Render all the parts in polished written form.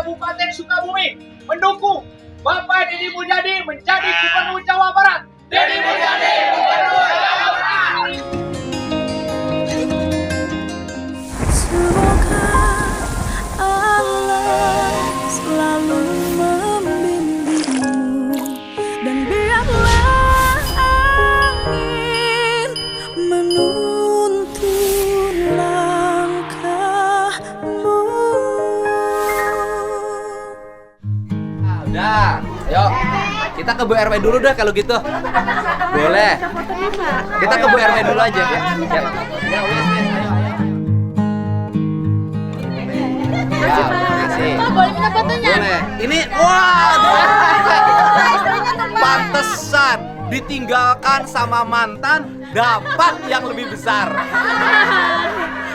Kabupaten Sukabumi mendukung Bapak Deddy Mulyadi menjadi Gubernur Jawa Barat. Deddy Mulyadi Gubernur Jawa Barat. Semoga Allah selalu membimbingmu dan biarlah angin menuntun langkahmu. Udah, ayo kita ke Bu RW dulu dah kalau gitu. Boleh. Kita ke Bu RW dulu aja ya. Ya, wes, ayo. Ya, makasih. Boleh minta fotonya? Boleh. Ini, wah, pantesan ditinggalkan sama mantan dapat yang lebih besar.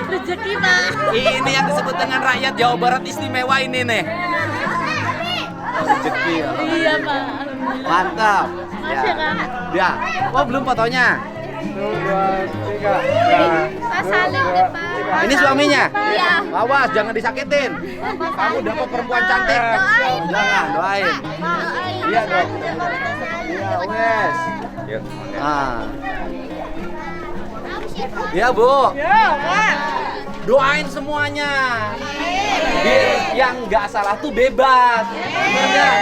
Rezeki, Pak. Ini yang disebut dengan rakyat Jawa Barat istimewa ini nih. Rezeki. Iya, Pak. Mantap. Makasih ya, Kak. Ya. Oh, belum fotonya. Pak Salim deh, Pak. Ini suaminya? Iya. Awas, jangan disakitin. Kamu dapat perempuan cantik. Jangan, doain. Iya dong. Iya, wes. Yuk, Ah. Iya, Bu. Doain semuanya. Biar yang nggak salah tuh bebas. Benar nggak?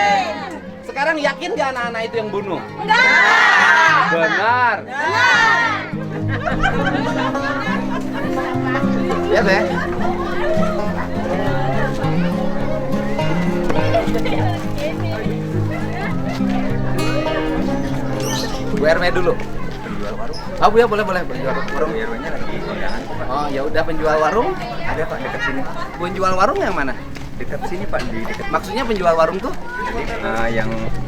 Sekarang yakin nggak anak-anak itu yang bunuh? Benar. Ya, Teh. Bu RW dulu. penjual warung. Oh, ya boleh penjual warung. RW-nya lagi kondangan. Oh, ya udah penjual warung. Ada Pak dekat sini. Penjual warung yang mana? Dekat sini Pak, di dekat. Maksudnya penjual warung tuh?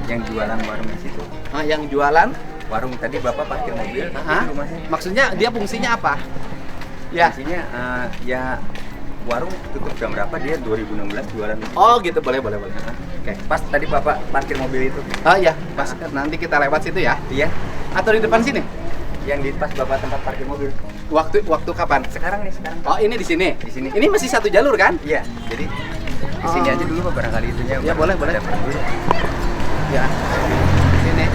Yang jualan warung di situ. Ah, yang jualan? Warung tadi Bapak parkir mobil di Hah? rumahnya. Maksudnya dia fungsinya apa? Ya. Fungsinya ya warung tutup jam berapa, dia 2016 jualan. Oh, gitu, boleh. Oke, pas tadi Bapak parkir mobil itu. Oh iya, pas nanti kita lewat situ ya. Iya, Atau di depan sini? yang di pas Bapak tempat parkir mobil. Waktu kapan? Sekarang nih, sekarang. Oh, ini di sini. Di sini. Ini masih satu jalur kan? Iya, jadi di sini Oh. aja dulu Pak, barangkali itunya. Ya, boleh. Ada dulu. Ya. Di sini.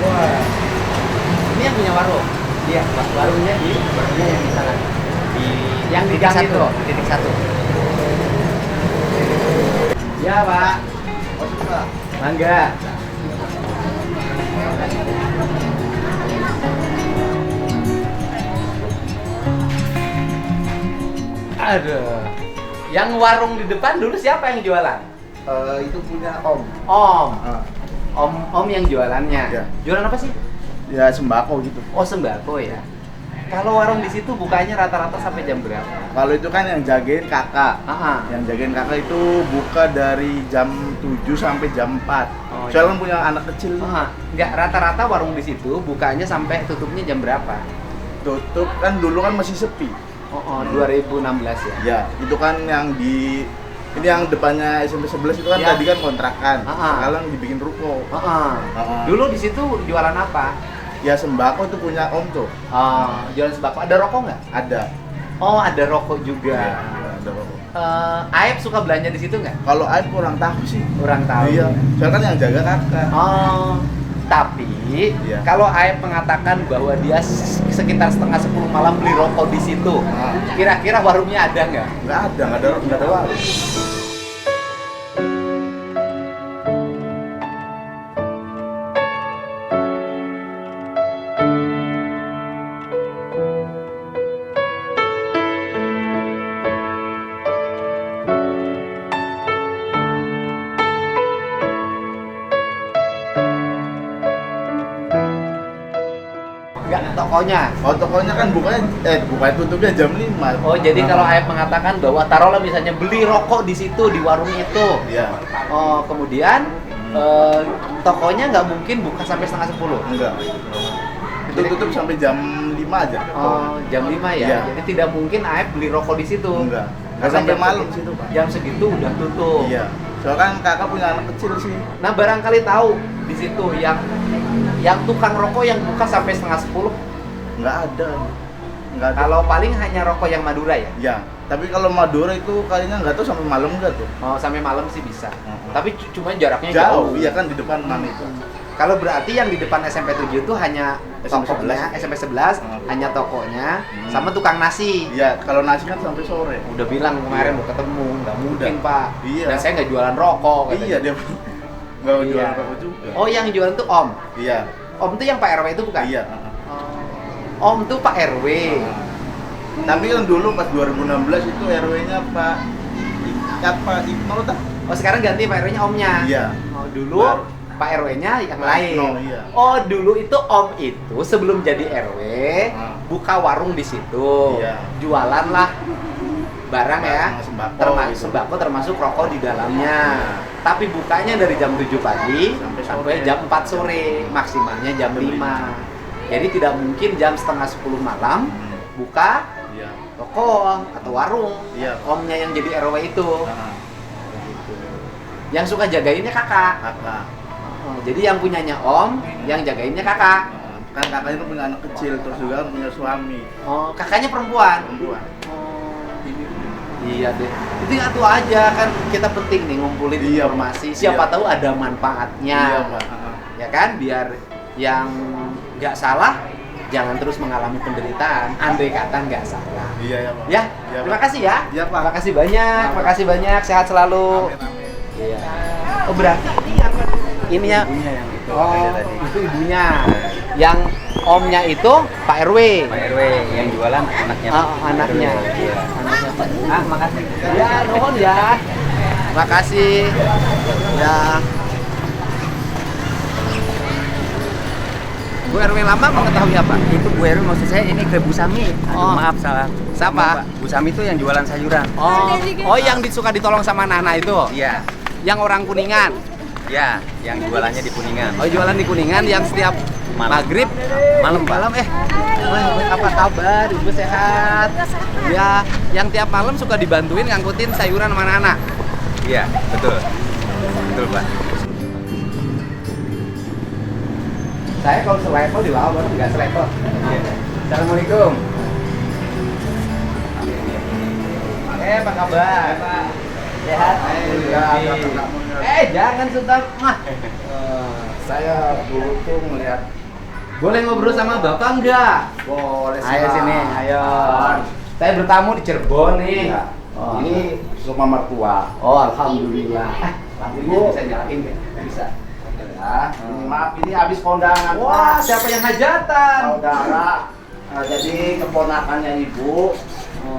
Wah. Ini yang punya warung. Iya, Pak, warungnya yang di sana. Di Yang di gang itu. titik satu. Ya, Pak. Mangga. Aduh. Yang warung di depan dulu siapa yang jualan? Itu punya Om. Om. Ah, Om yang jualannya. Ya. Jualan apa sih? ya sembako gitu. Oh, sembako ya. Kalau warung di situ bukanya rata-rata sampai jam berapa? Kalau itu kan yang jagain kakak. Ah. Yang jagain kakak itu buka dari jam 7 sampai jam 4. Oh, Soalnya iya. kan punya anak kecil nih. Enggak, rata-rata warung di situ bukanya sampai tutupnya jam berapa? Tutup kan dulu kan masih sepi. 2016 ya. Ya, itu kan yang di ini yang depannya SMP 11 itu kan Ya. tadi kan kontrakan. Ah. Sekarang dibikin ruko. Heeh. Ah. Dulu di situ jualan apa? Ya sembako itu punya Om tuh. Jualan sembako. Ada rokok nggak? Ada. Oh, ada rokok juga. Ya, ada rokok. Aib suka belanja di situ nggak? Kalau Aib kurang tahu sih. Kurang tahu. Iya. Soalnya kan yang jaga kakak. Oh, tapi Iya. kalau Aib mengatakan bahwa dia sekitar setengah 10 malam beli rokok di situ, Ah. kira-kira warungnya ada nggak? Nggak ada warung. Nggak, tokonya. Oh, tokonya kan bukannya tutupnya jam 5. Oh, jadi kalau Aib mengatakan bahwa taruhlah misalnya beli rokok di situ, di warung itu. Iya. Oh, kemudian tokonya nggak mungkin buka sampai setengah 10. Enggak. Itu tutup sampai jam 5 aja. Oh, jam 5 ya? Iya. Jadi tidak mungkin Aib beli rokok di situ. Enggak. Nggak Karena sampai jam malam segitu- situ, Pak. Jam segitu udah tutup. Iya. Soalnya kan kakak punya anak kecil sih. Nah, barangkali tahu di situ yang tukang rokok yang buka sampai setengah 10. Nggak ada. Nggak ada. Kalau paling hanya rokok yang Madura ya? Ya, tapi kalau Madura itu kayaknya nggak tahu sampai malam nggak tuh. Oh, sampai malam sih bisa. Mm-mm. Tapi cuma jaraknya Jauh, jauh. iya kan di depan mana itu. Kalau berarti yang di depan SMP 7 itu hanya SMP tokonya, 11. SMP 11 hanya tokonya sama tukang nasi. Iya, kalau nasi kan sampai sore. Udah bilang kemarin mau ketemu, nggak mungkin Pak. Iya. Dan saya nggak jualan rokok. katanya. Iya, dia nggak Iya. jual apa juga. Oh, yang jualan tuh Om. Iya, Om tuh yang Pak RW itu bukan? iya. Om tuh Pak RW. Tapi kan dulu pas 2016 itu RW-nya Pak Iqbal tak? Oh, sekarang ganti Pak RW-nya Omnya. Iya. Oh, dulu Baru. Pak RW-nya yang Pak lain. Ibnu, iya. Oh, dulu itu Om itu sebelum jadi RW buka warung di situ. Iya. Jualan lah barang ya. Barang sembako Termasuk gitu. sembako termasuk rokok di dalamnya. Tapi bukanya dari jam 7 pagi sampai sore. jam 4 sore, maksimalnya jam 5. Jadi tidak mungkin jam setengah 10 malam buka Iya. toko atau warung. Iya. Omnya yang jadi RW itu. Nah, Begitu. Yang suka jagainnya kakak. kakak. Oh, jadi yang punyanya Om, yang jagainnya kakak. Kan kakaknya itu punya anak kecil, terus juga punya suami Oh, kakaknya perempuan. perempuan. Iya deh. Itu atuh aja kan kita penting nih ngumpulin Iya, informasi. Pak. Siapa Iya. tahu ada manfaatnya. Iya, Pak. Ya kan, biar yang nggak salah jangan terus mengalami penderitaan. Andai kata nggak salah. Iya ya Pak. Ya, Iya, terima Pak. kasih ya. Iya, Pak. Terima kasih banyak. Terima kasih banyak. Sehat selalu. Amin, amin. Iya. Oh, berarti ini apa? Ini ya. Ibunya yang itu Oh, ada tadi. itu ibunya. Yang omnya itu Pak RW. Pak RW yang jualan anaknya. Anaknya. Iya. Anaknya Pak. Ah, makasih. Ya, nuhun ya. Makasih. Ya. Bu RW lama mengetahui apa? Itu Bu RW maksud saya ini ke Bu Sami. Aduh, Oh. maaf salah. Siapa? Pak. Bu Sami itu yang jualan sayuran. Oh, yang suka ditolong sama Nana itu? Iya. Yang orang Kuningan? Iya, yang jualannya di Kuningan. Oh, jualan di Kuningan yang setiap Malam. maghrib Malam, Pak. malam apa kabar? Ibu sehat? Ya, yang tiap malam suka dibantuin ngangkutin sayuran sama Nana. Iya, betul. Betul, Pak. Saya kalau selevel di bawah baru nggak selevel. Iya. Assalamualaikum. Apa kabar? Sehat? Alhamdulillah. Jangan Sultan mah. Saya dulu tuh melihat Boleh ngobrol sama Bapak enggak? boleh Ayo sini, ayo. Saya bertamu di Cirebon nih. Iya. Oh, Ini rumah mertua. Oh, alhamdulillah. Ibu bisa nyalain nggak? Bisa. Ya, ini maaf ini habis kondangan. Wah, Pak. siapa yang hajatan? Saudara. Jadi keponakannya ibu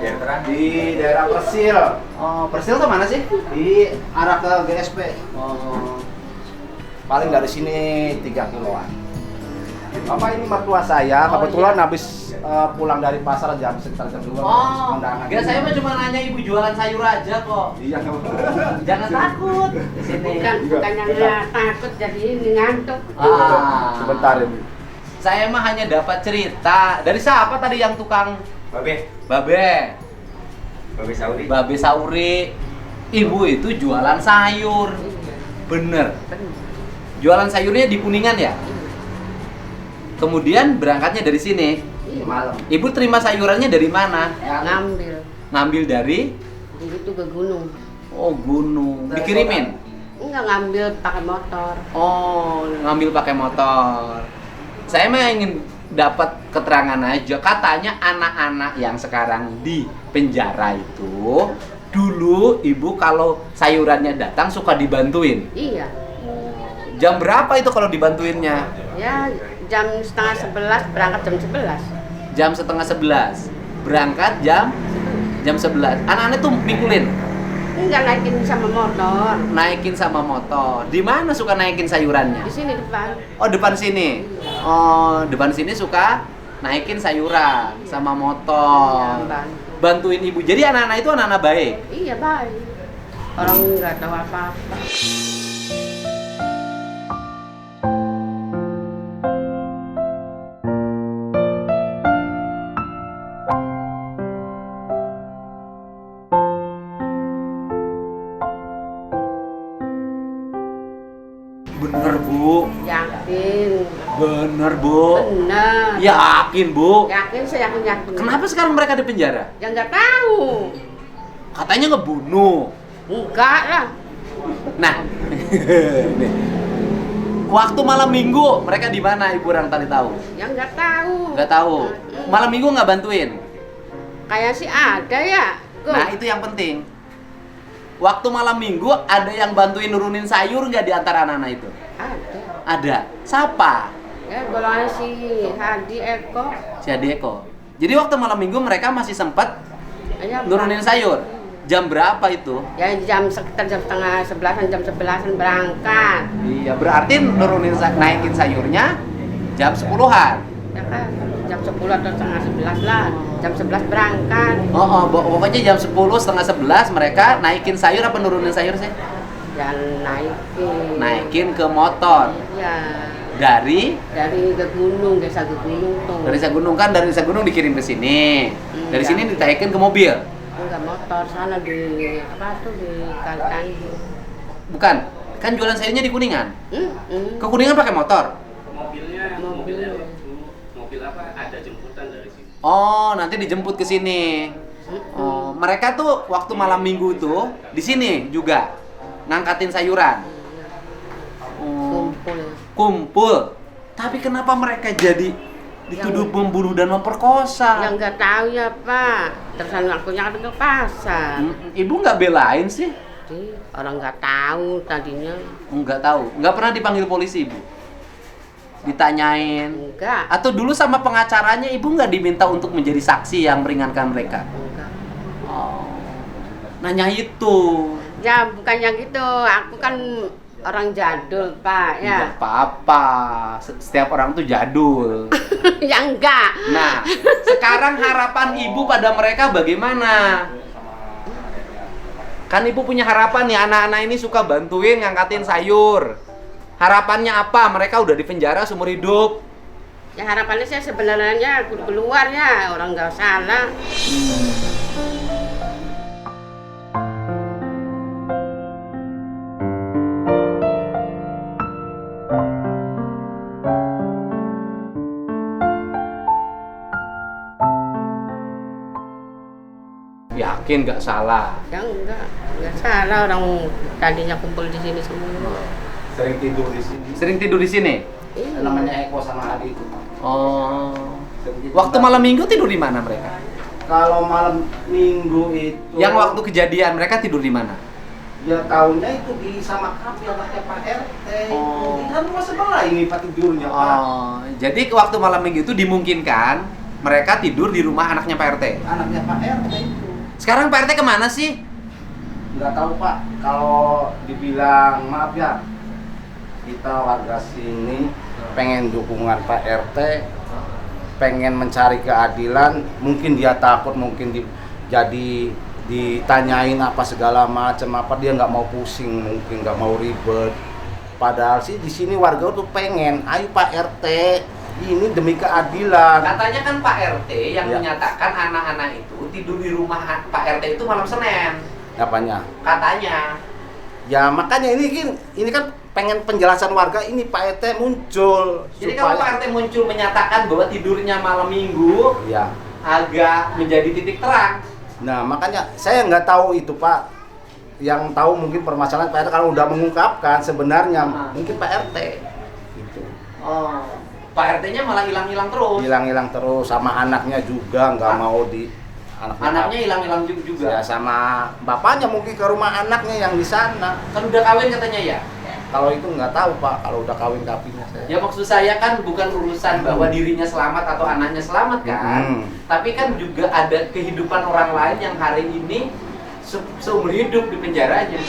Biar terang. di daerah Persil, Oh, Persil tuh mana sih? di arah ke GSP. Oh, Paling dari sini 3 kiloan. Bapak ini mertua saya, Oh, kebetulan iya. habis pulang dari pasar sekitar jam 2 Oh, kondangan. enggak, saya mah cuma nanya ibu jualan sayur aja kok. Iya, Jangan takut. Di sini. Bukannya takut jadi ini ngantuk. Ah. Sebentar ini. Saya mah hanya dapat cerita. Dari siapa tadi yang tukang Babe, Babe? Babe Saudi. Babe Sauri. Ibu itu jualan sayur. Bener. Jualan sayurnya di Kuningan ya? Kemudian berangkatnya dari sini. Malam. Ibu terima sayurannya dari mana? Ngambil Ngambil dari itu ke gunung. oh gunung. Dikirimin. Enggak ngambil pakai motor. Oh, ngambil pakai motor. Saya mah ingin dapat keterangan aja. Katanya anak-anak yang sekarang di penjara itu dulu ibu kalau sayurannya datang suka dibantuin. Iya. Jam berapa itu kalau dibantuinnya? Ya jam setengah 11 berangkat jam 11. Jam setengah 11. Berangkat jam 11. Anak-anak tuh mikulin, Enggak naikin sama motor. naikin sama motor. Di mana suka naikin sayurannya? Di sini depan. Oh, depan sini. Oh, depan sini suka naikin sayuran sama Iya, motor. bantu. Bantuin ibu. Jadi anak-anak itu anak-anak baik. Iya baik. Orang nggak tahu apa-apa. Bener, Bu. Yakin. Bener Bu? Benar. Yakin, Bu? Yakin, saya yakin. Kenapa sekarang mereka di penjara? Ya nggak tahu. Katanya ngebunuh. Enggak lah. Nah, nih. Waktu malam minggu mereka di mana, Ibu orang tadi tahu? Ya nggak tahu. Nggak tahu. Malam minggu nggak bantuin? Kayak sih ada ya. Nah, itu yang penting. Waktu malam minggu ada yang bantuin nurunin sayur nggak di antara anak-anak itu? Ada. Ada. Siapa? Ya golongan si Hadi Eko. Si Adeko. Jadi waktu malam minggu mereka masih sempat Ya, nurunin sayur. Jam berapa itu? Ya jam sekitar jam setengah 11-an, jam 11-an berangkat. Iya, berarti naikin sayurnya jam 10-an. Ya kan, jam 10 atau setengah 11 lah. Jam 11 berangkat. Pokoknya jam 10, setengah 11 mereka naikin sayur apa nurunin sayur sih? Ya naikin. Naikin ke motor. Ya. Dari Ke gunung, desa ke gunung tuh. dari desa gunung kan, dari desa gunung dikirim ke sini. Dari Iya. sini ditaikin ke mobil. Enggak, motor sana di apa tuh di Kalitangi. Bukan. Kan jualan sayurnya di Kuningan. Hmm. Ke Kuningan pakai motor. Mobil. Oh, nanti dijemput ke sini. Oh, mereka tuh waktu malam minggu tuh di sini juga ngangkatin sayuran. Oh, Kumpul. kumpul. Tapi kenapa mereka jadi dituduh membunuh dan memperkosa? Ya nggak tahu ya Pak. Terusan akunya kan ke pasar. Ibu nggak belain sih? Jadi orang nggak tahu tadinya. Nggak tahu. Nggak pernah dipanggil polisi, Ibu? Ditanyain? Enggak. Atau dulu sama pengacaranya Ibu nggak diminta untuk menjadi saksi yang meringankan mereka? Enggak. Oh, nanya itu. Ya bukannya gitu. Aku kan orang jadul Pak ya. Nggak apa-apa. Setiap orang tuh jadul. Ya enggak. Nah, sekarang harapan Ibu pada mereka bagaimana? Kan Ibu punya harapan nih, anak-anak ini suka bantuin ngangkatin sayur. Harapannya apa? Mereka udah di penjara seumur hidup. Ya harapannya saya sebenarnya keluar ya, orang nggak salah. Yakin nggak salah? Ya nggak salah, orang tadinya kumpul di sini semua. Sering tidur di sini. Sering tidur di sini? Iya. Namanya Eko sama Adi itu. Oh. Waktu malam minggu tidur di mana mereka? Kalau malam minggu itu Yang waktu kejadian mereka tidur di mana? ya tahunya itu di sama kafe anaknya Pak RT. Oh. Ini kan rumah sebelah ini Pak tidurnya Pak. Oh, jadi waktu malam minggu itu dimungkinkan mereka tidur di rumah anaknya Pak RT. Anaknya Pak RT itu. Sekarang Pak RT kemana sih? Nggak tahu Pak, kalau dibilang maaf ya, kita warga sini pengen dukungan Pak RT, pengen mencari keadilan, mungkin dia takut, mungkin jadi ditanyain apa segala macam, apa dia nggak mau pusing, mungkin nggak mau ribet. Padahal sih di sini warga tuh pengen, ayo Pak RT, ini demi keadilan. Katanya kan Pak RT yang Ya. menyatakan anak-anak itu tidur di rumah Pak RT itu malam Senin. Apanya? Katanya. Ya makanya ini kan pengen penjelasan warga, ini Pak RT muncul. Jadi kalau Pak RT muncul menyatakan bahwa tidurnya malam Minggu Ya. agak menjadi titik terang. Nah makanya saya nggak tahu itu Pak. Yang tahu mungkin permasalahan Pak RT kalau udah mengungkapkan sebenarnya mungkin Pak RT. Gitu. Oh. Pak RT-nya malah hilang-hilang terus. Hilang-hilang terus, sama anaknya juga nggak mau di Anaknya hilang-hilang juga. Ya sama bapaknya mungkin ke rumah anaknya yang di sana. Kan udah kawin katanya ya. Kalau itu nggak tahu Pak, kalau udah kawin kapinya saya. Ya maksud saya kan bukan urusan bahwa dirinya selamat atau anaknya selamat kan. Tapi kan juga ada kehidupan orang lain yang hari ini seumur hidup di penjaranya.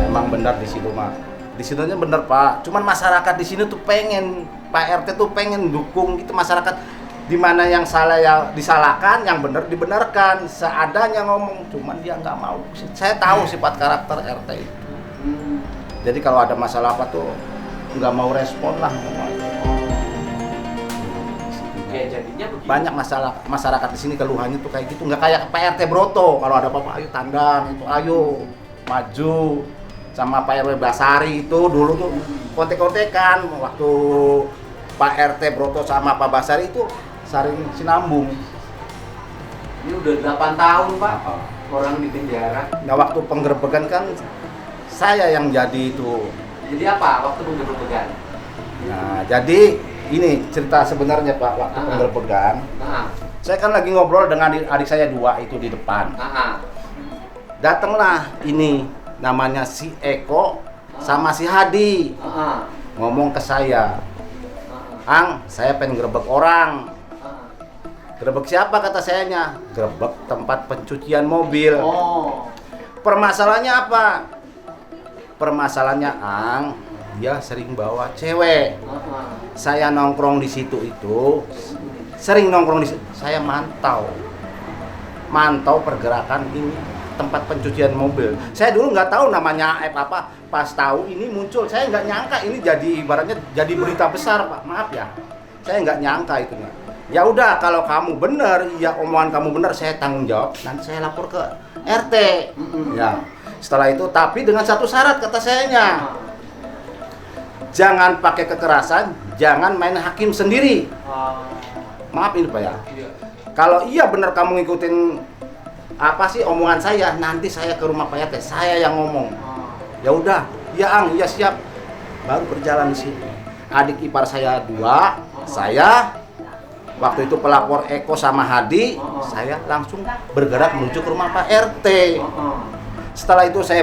Emang benar di situ Mak. Di situnya benar Pak. Cuman masyarakat di sini tuh pengen Pak RT tuh pengen dukung gitu, masyarakat di mana yang salah ya disalahkan, yang benar dibenarkan, seadanya ngomong. Cuman dia nggak mau. Saya tahu sifat karakter RT itu. Jadi kalau ada masalah apa tuh nggak mau respon lah. Ya jadinya begini. Banyak masyarakat di sini keluhannya tuh kayak gitu, nggak kayak Pak RT Broto. Kalau ada apa-apa, ayo tandang, itu ayo maju. Sama Pak RW Basari itu dulu tuh kontek-kontekan waktu Pak RT Broto sama Pak Basari itu saling sinambung. Ini udah 8 tahun Pak orang di penjara. Nah waktu penggerebekan kan saya yang jadi itu. Jadi apa waktu penggerebekan? Nah jadi ini cerita sebenarnya Pak waktu penggerebekan. Saya kan lagi ngobrol dengan adik saya 2 itu di depan. Datanglah ini namanya si Eko sama si Hadi ngomong ke saya, Ang, saya pengen gerebek orang. Gerebek siapa kata sayanya? Gerebek tempat pencucian mobil. Permasalahannya apa? Permasalahannya Ang, dia sering bawa cewek. Saya nongkrong di situ itu, sering nongkrong di situ. Saya mantau pergerakan ini tempat pencucian mobil. Saya dulu nggak tahu namanya apa. Pas tahu ini muncul, saya nggak nyangka ini jadi ibaratnya jadi berita besar Pak. Maaf ya, saya nggak nyangka itunya. Ya udah kalau kamu benar, ya omongan kamu benar, saya tanggung jawab. Nanti saya lapor ke RT. Ya. Setelah itu, tapi dengan satu syarat kata sayanya, jangan pakai kekerasan, jangan main hakim sendiri. Maaf ini Pak ya. Kalau iya benar kamu ngikutin apa sih omongan saya, nanti saya ke rumah Pak RT, saya yang ngomong. Ya udah, ya Ang, ya siap. Baru berjalan di sini. Adik ipar saya 2, saya waktu itu pelapor Eko sama Hadi, saya langsung bergerak menuju ke rumah Pak RT. Setelah itu saya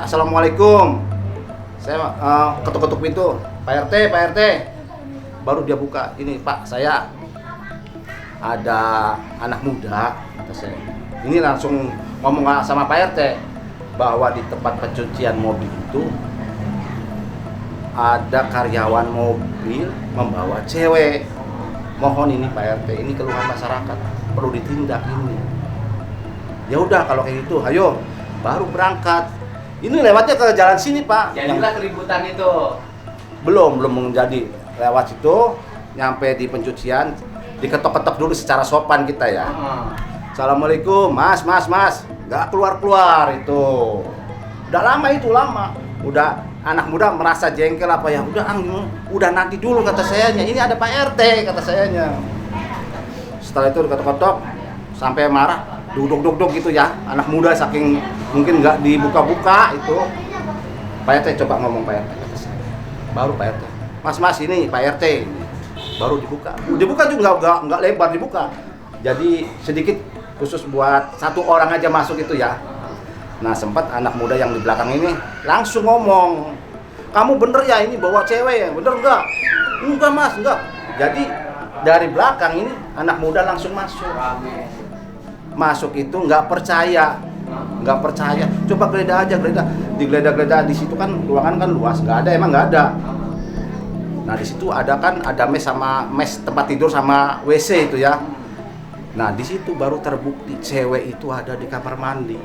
assalamualaikum. Saya ketuk-ketuk pintu, Pak RT. Baru dia buka, ini Pak, saya ada anak muda, kata saya. Ini langsung ngomong sama Pak RT bahwa di tempat pencucian mobil itu ada karyawan mobil membawa cewek. Mohon ini Pak RT, ini keluhan masyarakat, perlu ditindak ini. Ya udah kalau kayak gitu, ayo baru berangkat. Ini lewatnya ke jalan sini Pak. Jadilah keributan itu. Belum menjadi. Lewat situ, nyampe di pencucian, diketok-ketok dulu secara sopan kita ya. Assalamualaikum, mas, nggak keluar itu. Udah lama. Udah anak muda merasa jengkel apa ya? Udah Ang, udah nanti dulu kata sayanya. Ini ada Pak RT kata sayanya. Setelah itu diketok-ketok sampai marah, duduk gitu ya. Anak muda saking mungkin nggak dibuka-buka itu. Pak RT coba ngomong Pak RT kata saya. Baru Pak RT. Mas ini Pak RT. Baru dibuka. Dibuka juga nggak lebar dibuka. Jadi sedikit khusus buat 1 orang aja masuk itu ya. Nah sempat anak muda yang di belakang ini langsung ngomong, kamu bener ya ini bawa cewek ya, bener enggak? Enggak mas, enggak. Jadi dari belakang ini anak muda langsung masuk itu nggak percaya. Coba geledah digeledah di situ kan ruangan kan luas, emang nggak ada. Nah di situ ada mes sama mes tempat tidur sama WC itu ya. Nah di situ baru terbukti cewek itu ada di kamar mandi.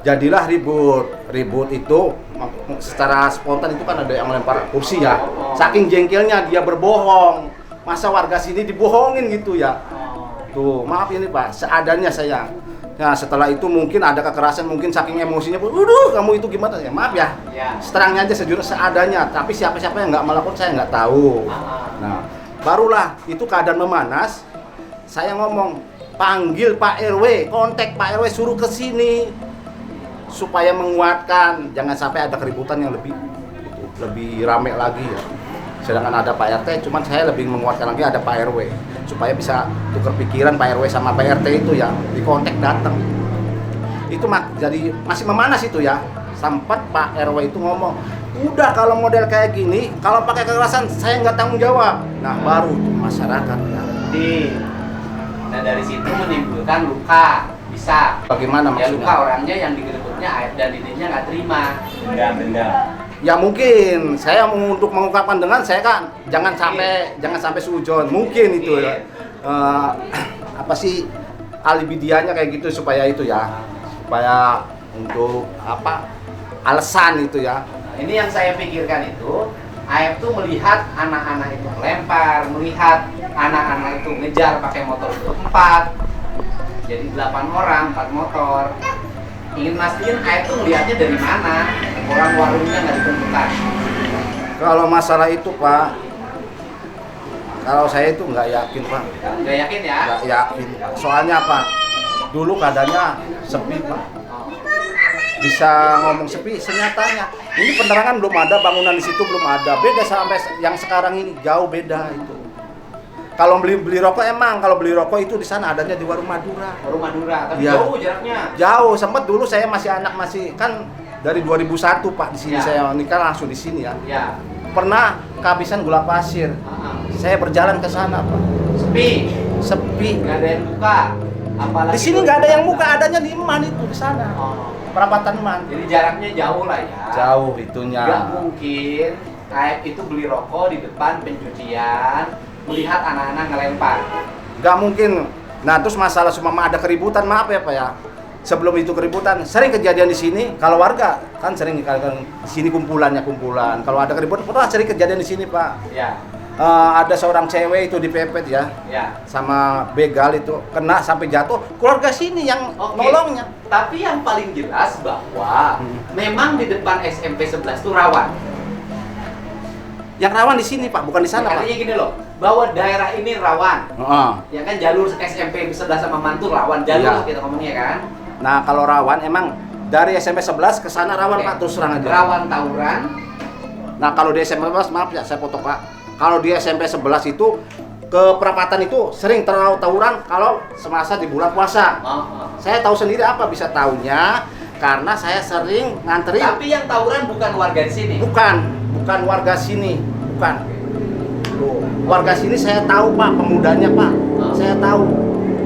Jadilah ribut itu secara spontan itu kan ada yang lempar kursi ya. Saking jengkelnya dia berbohong. Masa warga sini dibohongin gitu ya. Tuh, maaf ini Pak, seadanya saya. Nah, setelah itu mungkin ada kekerasan, mungkin saking emosinya, "Waduh, kamu itu gimana ya?" Maaf ya. Seterangnya aja sejujurnya seadanya, tapi siapa-siapa yang nggak melakukan saya nggak tahu. Nah, barulah itu keadaan memanas. Saya ngomong, panggil Pak RW, kontak Pak RW suruh ke sini supaya menguatkan, jangan sampai ada keributan yang lebih rame lagi ya. Sedangkan ada Pak RT, cuman saya lebih menguatkan lagi ada Pak RW supaya bisa tukar pikiran Pak RW sama Pak RT itu ya, di kontak datang. Itu jadi masih memanas itu ya. Sempat Pak RW itu ngomong, udah kalau model kayak gini, kalau pakai kekerasan saya nggak tanggung jawab. Nah baru tuh masyarakat ya. Nah dari situ menimbulkan luka, bisa. Bagaimana ya maksudnya? luka orangnya yang digerebeknya air dan ininya nggak terima. Ya mungkin saya mau untuk mengungkapkan dengan saya kan jangan sampai sujon. Mungkin itu ya. Apa sih alibi dianya kayak gitu supaya itu ya. Supaya untuk apa? Alasan itu ya. Ini yang saya pikirkan itu, AF tuh melihat anak-anak itu melempar, melihat anak-anak itu ngejar pakai motor itu 4. Jadi 8 orang, 4 motor. Ingin mastiin AF tuh melihatnya dari mana? Orang warungnya nggak ditentukan. Kalau masalah itu Pak, kalau saya itu nggak yakin Pak. Nggak yakin ya? Nggak yakin. Soalnya apa? Dulu keadaannya sepi Pak. Bisa ngomong sepi, senyatanya ini penerangan belum ada, bangunan di situ belum ada. Beda sampai yang sekarang ini, jauh beda itu. Kalau beli rokok emang, kalau beli rokok itu di sana adanya di Warung Madura. Warung Madura, tapi Ya. jauh jaraknya. Jauh, sempat dulu saya masih anak, masih kan dari 2001 Pak di sini Ya. saya nikah langsung di sini ya. Ya. Pernah kehabisan gula pasir. Saya berjalan ke sana Pak. Sepi, Sepi. nggak ada yang buka. Apalagi Di sini nggak ada yang buka, adanya di Eman itu di sana. Oh. Perapatan Eman. Jadi jaraknya jauh lah ya. Jauh itunya. Nggak mungkin AF itu beli rokok di depan pencucian, melihat anak-anak ngelempar. Nggak mungkin. Nah terus masalah sumama ada keributan, maaf ya Pak ya. Sebelum itu keributan, sering kejadian di sini. Kalau warga kan sering di sini kumpulan. Kalau ada keributan, pernah sering kejadian di sini Pak. Ya, Ada seorang cewek itu dipepet ya, ya. sama begal itu kena sampai jatuh. Keluarga sini yang Oke. nolongnya. Tapi yang paling jelas bahwa memang di depan SMP 11 itu rawan. Yang rawan di sini Pak, bukan di sana Pak. Artinya gini loh, bahwa daerah ini rawan. Heeh. Ya kan jalur SMP 11 sama Mantur rawan jalur Iya. lah kita ngomongnya kan. Nah kalau rawan emang dari SMP 11 ke sana rawan Oke. Pak, terus terang aja. Rawan tawuran. Nah kalau di SMP 11 maaf ya saya potong Pak. Kalau di SMP 11 itu ke perapatan itu sering terlalu tawuran kalau semasa di bulan puasa. Saya tahu sendiri apa bisa tahunya karena saya sering nganterin. Tapi yang tawuran bukan warga di sini. Bukan warga sini, bukan. Tuh, warga sini saya tahu Pak, pemudanya Pak. Saya tahu.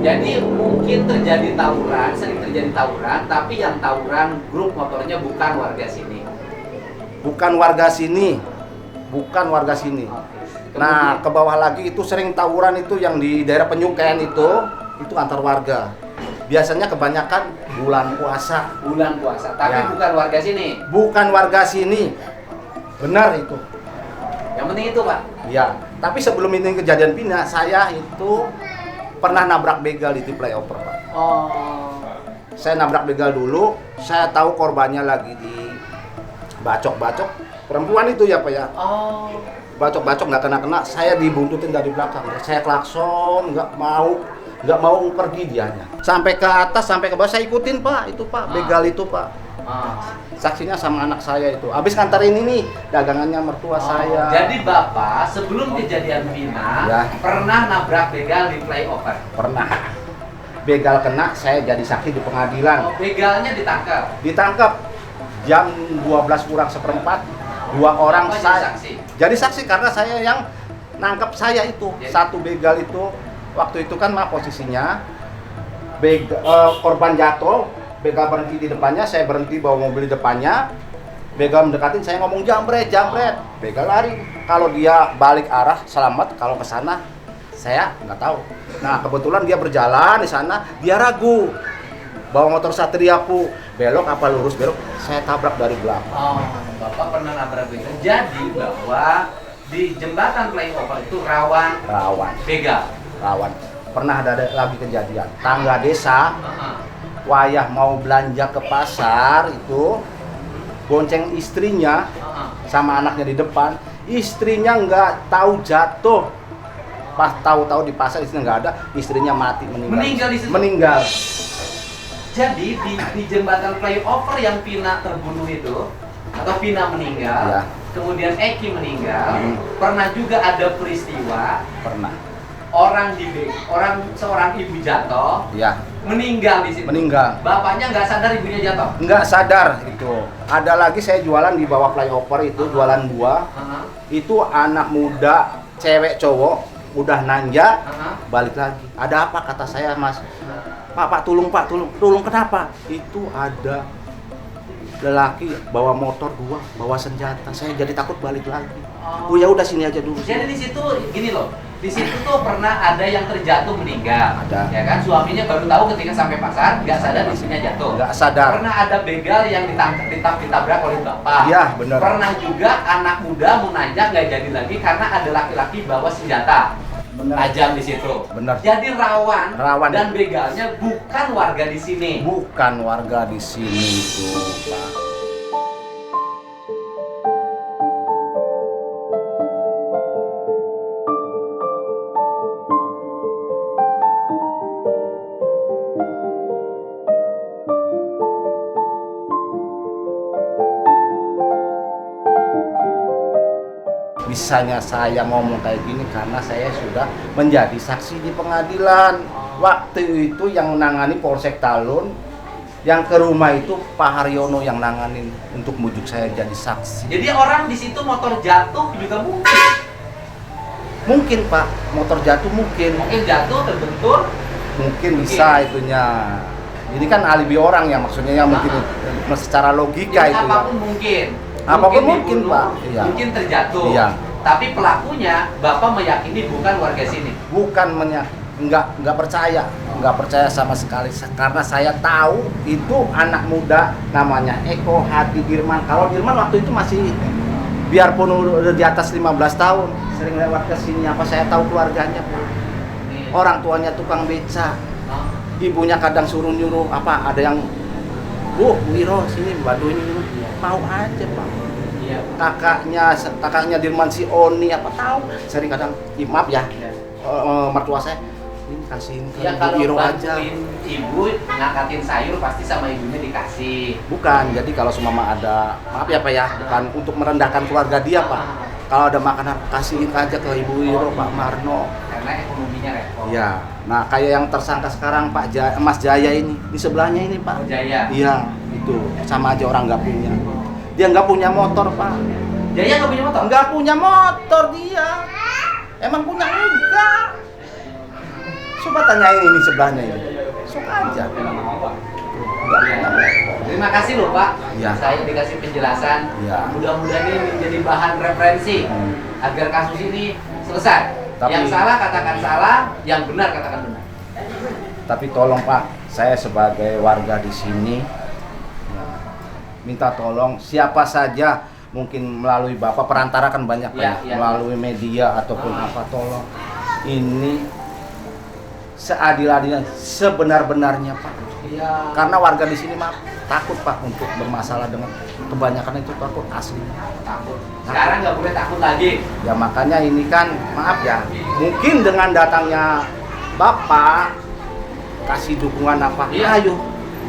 Jadi mungkin terjadi tawuran, sering terjadi tawuran, tapi yang tawuran grup motornya bukan warga sini. Bukan warga sini. Bukan warga sini. Nah, ke bawah lagi itu sering tawuran itu yang di daerah Penyuken itu antar warga. Biasanya kebanyakan bulan puasa. Bulan puasa, tapi Ya. bukan warga sini. Bukan warga sini. Benar itu. Yang penting itu, Pak. Ya, tapi sebelum ini kejadian pindah, saya itu pernah nabrak begal di flyover, Pak. Oh. Saya nabrak begal dulu, saya tahu korbannya lagi di bacok-bacok. Perempuan itu ya, Pak ya. Oh. Bacok-bacok nggak kena-kena, saya dibuntutin dari belakang. Saya klakson, nggak mau pergi dianya. Sampai ke atas, sampai ke bawah saya ikutin Pak, itu Pak, begal itu Pak. Saksinya sama anak saya itu. Habis nganterin ini dagangannya mertua saya. Jadi Bapak sebelum kejadian Vina Ya. pernah nabrak begal di flyover. Pernah. Begal kena, saya jadi saksi di pengadilan. Oh, begalnya ditangkap. Ditangkap jam 12 kurang seperempat. 2 orang Apa jadi saya. saksi? Jadi saksi karena saya yang nangkap saya itu. Jadi- Satu begal itu waktu itu kan posisinya korban jatuh, begal berhenti di depannya, saya berhenti bawa mobil di depannya. Begal mendekatin, saya ngomong jambret, begal lari. Kalau dia balik arah selamat, kalau ke sana saya nggak tahu. Nah kebetulan dia berjalan di sana, dia ragu. Bawa motor Satria Pu, belok apa lurus belok, saya tabrak dari belakang. Oh, Bapak pernah nabrak begal. Jadi bahwa di jembatan flyover itu rawan begal. Rawan. Pernah ada lagi kejadian, tangga desa wayah mau belanja ke pasar itu bonceng istrinya sama anaknya di depan, istrinya nggak tahu jatuh, pas tahu-tahu di pasar istrinya nggak ada, istrinya mati Meninggal di situ? meninggal. Jadi di jembatan flyover yang Vina terbunuh itu atau Vina meninggal, Ya. kemudian Eki meninggal, pernah juga ada peristiwa Pernah seorang ibu jatuh, ya meninggal di situ. meninggal, Bapaknya nggak sadar ibunya jatuh. nggak sadar itu. Ada lagi saya jualan di bawah flyover itu, jualan buah. Itu anak muda, cewek cowok, udah nanjak, balik lagi. Ada apa kata saya, Mas? Pak, tolong kenapa? Itu ada lelaki bawa motor 2, bawa senjata. Saya jadi takut balik lagi. Oh ya udah sini aja dulu. Jadi di situ gini loh, di situ tuh pernah ada yang terjatuh meninggal. Ada. Ya kan, suaminya baru tahu ketika sampai pasar, nggak sadar istrinya jatuh. Nggak sadar. Pernah ada begal yang ditabrak oleh bapak. Iya, benar. Pernah juga anak muda munajat nggak jadi lagi karena ada laki-laki bawa senjata. Tajam di situ. Benar. Jadi rawan, Rawan. dan begalnya bukan warga di sini. Bukan warga di sini itu, Pak. Bisanya saya ngomong kayak gini karena saya sudah menjadi saksi di pengadilan. Waktu itu yang nangani Polsek Talun, yang ke rumah itu Pak Haryono yang nanganin untuk bujuk saya jadi saksi. Jadi orang di situ motor jatuh juga mungkin. Mungkin Pak, motor jatuh mungkin. Mungkin jatuh terbentur. Mungkin bisa itunya. Ini kan alibi orang ya, maksudnya ya mungkin secara logika Jadi itu ya. apapun mungkin. Apapun mungkin, dibunuh, Pak. Iya. Mungkin terjatuh. Iya. Tapi pelakunya Bapak meyakini bukan warga sini. Bukan nggak percaya sama sekali karena saya tahu itu anak muda namanya Eko Hadi Dirman. Kalau Dirman waktu itu masih biarpun udah di atas 15 tahun sering lewat ke sini, apa saya tahu keluarganya, Pak. Orang tuanya tukang beca, ibunya kadang suruh nyuruh apa, ada yang Wiro sini bantu ini, mau aja Pak. Iya. Kakaknya Dirman si Oni apa tahu, sering kadang maaf ya, mertua saya ini kasihin ke Ya kalau Wiro aja. bantuin ibu ngangkatin sayur pasti sama ibunya dikasih. Bukan, jadi kalau semama ada, maaf ya Pak ya, bukan untuk merendahkan keluarga dia Pak. Kalau ada makanan kasihin aja ke Ibu Wiro, Pak Marno. Karena ekonominya repot. Iya. Nah kayak yang tersangka sekarang Pak Mas Jaya ini di sebelahnya ini Pak. Oh, Jaya. Iya, itu sama aja orang nggak punya. Dia nggak punya motor Pak. Jaya nggak punya motor? Nggak punya motor dia. Emang punya enggak? Coba tanyain ini sebelahnya ini. Sok aja. Terima kasih loh Pak. Iya. Saya dikasih penjelasan. Iya. Mudah-mudahan ini menjadi bahan referensi agar kasus ini selesai. Tapi- yang salah katakan salah, yang benar katakan benar. Tapi tolong Pak, saya sebagai warga di sini ya, minta tolong siapa saja, mungkin melalui Bapak perantara kan banyak Pak, Ya, ya, ya. melalui media ataupun apa, tolong ini seadil-adilnya, sebenar-benarnya Pak. Iya. Karena warga di sini Pak takut Pak untuk bermasalah dengan kebanyakan itu, takut asli. Takut. Sekarang nggak boleh takut lagi. Ya makanya ini kan maaf ya, mungkin dengan datangnya Bapak kasih dukungan apa? Iya.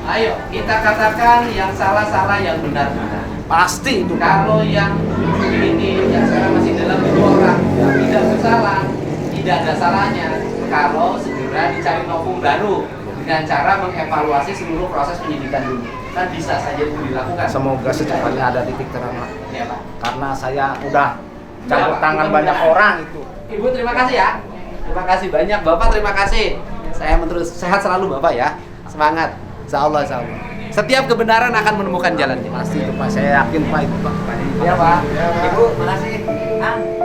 Ayo kita katakan yang salah, yang benar. Pasti itu Pak. Kalau yang ini yang sekarang masih dalam 7 orang tidak bersalah, tidak ada salahnya kalau segera dicari novum baru dengan cara mengevaluasi seluruh proses penyidikan dulu. Kan bisa saja itu dilakukan. Semoga secepatnya ada titik terang Pak. Ya, Pak. Karena saya udah campur Ya, Pak. tangan banyak orang itu. Ibu terima kasih ya. Terima kasih banyak Bapak, terima kasih. Saya terus sehat selalu Bapak ya. Semangat. Insyaallah, insyaallah. Setiap kebenaran akan menemukan jalannya. Pasti itu Pak, saya yakin Pak itu Pak. Iya Pak. Ibu, makasih.